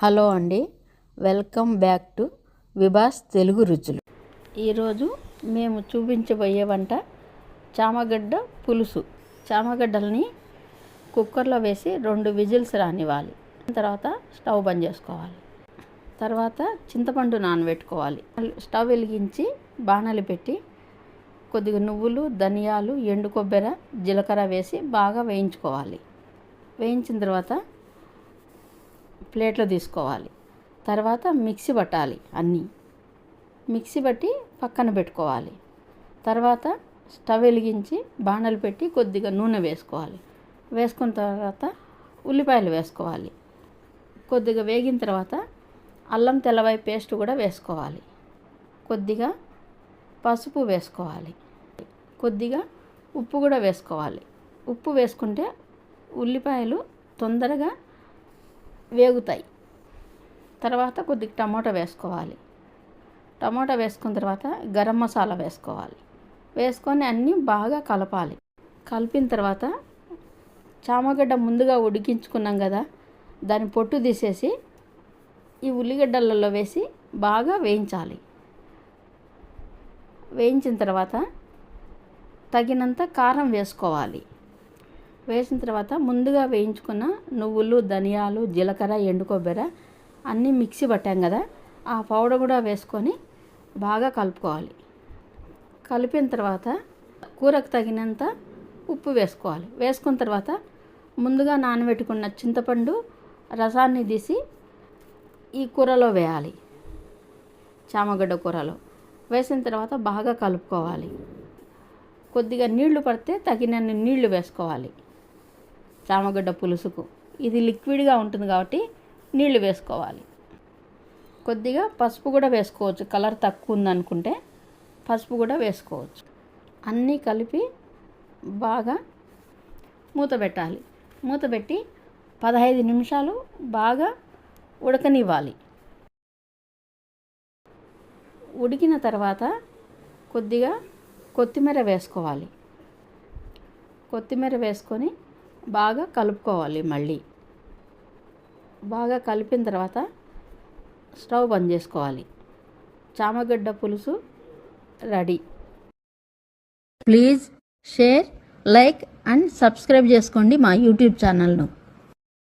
Hello అండి, welcome back to Vibhas Telugu రుచులు. ఈరోజు మేము చూపించబోయే వంట చామగడ్డ పులుసు. చామగడ్డల్ని కుక్కర్లో వేసి 2 విజిల్స్ రానివ్వాలి. తర్వాత స్టవ్ బంద్ చేసుకోవాలి. తర్వాత చింతపండు నానబెట్టుకోవాలి. స్టవ్ వెలిగించి బాణలి పెట్టి కొద్దిగా నువ్వులు, ధనియాలు, ఎండు కొబ్బరి, జీలకర్ర వేసి బాగా వేయించుకోవాలి. వేయించిన తర్వాత ప్లేట్లో తీసుకోవాలి. తర్వాత మిక్సీ పట్టాలి. అన్నీ మిక్సీ పట్టి పక్కన పెట్టుకోవాలి. తర్వాత స్టవ్ వెలిగించి బాణలు పెట్టి కొద్దిగా నూనె వేసుకోవాలి. వేసుకున్న తర్వాత ఉల్లిపాయలు వేసుకోవాలి. కొద్దిగా వేగిన తర్వాత అల్లం తెల్లవాయి పేస్ట్ కూడా వేసుకోవాలి. కొద్దిగా పసుపు వేసుకోవాలి. కొద్దిగా ఉప్పు కూడా వేసుకోవాలి. ఉప్పు వేసుకుంటే ఉల్లిపాయలు తొందరగా వేగుతాయి. తర్వాత కొద్దిగా టమాటా వేసుకోవాలి. టమాటా వేసుకున్న తర్వాత గరం మసాలా వేసుకోవాలి. వేసుకొని అన్నీ బాగా కలపాలి. కలిపిన తర్వాత చామగడ్డ ముందుగా ఉడికించుకున్నాం కదా, దాని పొట్టు తీసేసి ఈ ఉల్లిగడ్డలలో వేసి బాగా వేయించాలి. వేయించిన తర్వాత తగినంత కారం వేసుకోవాలి. వేసిన తర్వాత ముందుగా వేయించుకున్న నువ్వులు, ధనియాలు, జీలకర్ర, ఎండు కొబ్బరి అన్నీ మిక్సీ పట్టాం కదా, ఆ పౌడర్ కూడా వేసుకొని బాగా కలుపుకోవాలి. కలిపిన తర్వాత కూరకు తగినంత ఉప్పు వేసుకోవాలి. వేసుకున్న తర్వాత ముందుగా నానబెట్టుకున్న చింతపండు రసాన్ని తీసి ఈ కూరలో వేయాలి. చామగడ్డ కూరలో వేసిన తర్వాత బాగా కలుపుకోవాలి. కొద్దిగా నీళ్లు పడితే తగినన్ని నీళ్లు వేసుకోవాలి. చామగడ్డ పులుసుకు ఇది లిక్విడ్గా ఉంటుంది కాబట్టి నీళ్లు వేసుకోవాలి. కొద్దిగా పసుపు కూడా వేసుకోవచ్చు. కలర్ తక్కువ ఉందనుకుంటే పసుపు కూడా వేసుకోవచ్చు. అన్నీ కలిపి బాగా మూత పెట్టాలి. మూత పెట్టి 15 నిమిషాలు బాగా ఉడకనివ్వాలి. ఉడికిన తర్వాత కొద్దిగా కొత్తిమీర వేసుకోవాలి. కొత్తిమీర వేసుకొని బాగా కలుపుకోవాలి. మళ్ళీ బాగా కలిపిన తర్వాత స్టవ్ బంద్ చేసుకోవాలి. చామగడ్డ పులుసు ready. Please share, like and subscribe చేసుకోండి మా యూట్యూబ్ ఛానల్ను.